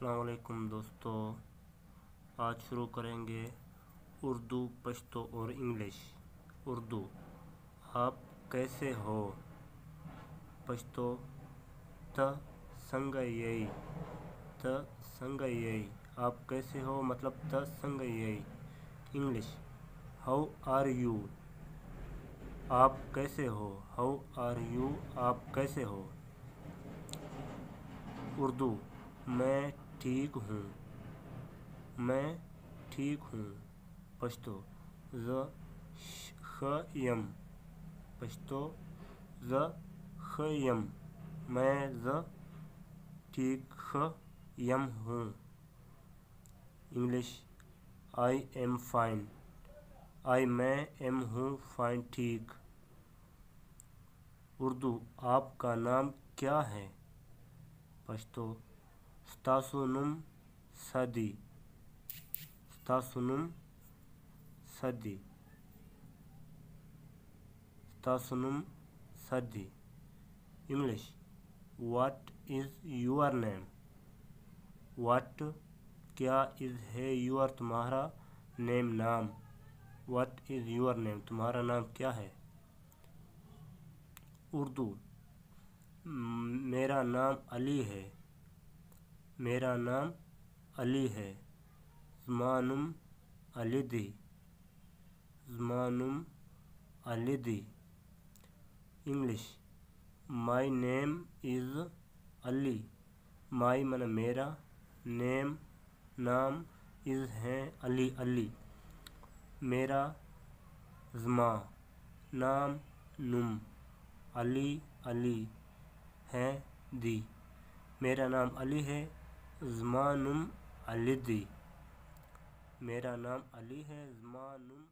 السلام علیکم دوستو، آج شروع کریں گے اردو، پشتو اور انگلش۔ اردو، آپ کیسے ہو؟ پشتو، ت سنگ یئی، ت سنگ یئی، آپ کیسے ہو مطلب ت سنگ یئی۔ انگلش، ہاؤ آر یو، آپ کیسے ہو؟ ہاؤ آر یو، آپ کیسے ہو۔ اردو، میں ٹھیک ہوں، میں ٹھیک ہوں۔ پشتو، زه ښه یم، پشتو، زه ښه یم، میں زه ٹھیک ښه یم ہوں۔ انگلش، آئی ایم فائن، آئی میں ایم ہوں فائن ٹھیک۔ اردو، آپ کا نام کیا ہے؟ پشتو، ستاسو نوم څه دی؟ ستاسو نوم څه دی؟ ستاسو نوم څه دی؟ English, what is your name, what کیا از ہے، یور تمہارا، نیم نام، واٹ از یور نیم تمہارا نام کیا ہے۔ اردو، میرا نام علی ہے، میرا نام علی ہے، زما نوم علی دی، زما نوم علی دی۔ انگلش، مائی نیم از علی، مائی من میرا، نیم نام، از ہے علی علی، میرا زما نام نوم علی علی ہے دی، میرا نام علی ہے، زما نوم علی دی، میرا نام علی ہے، زما نوم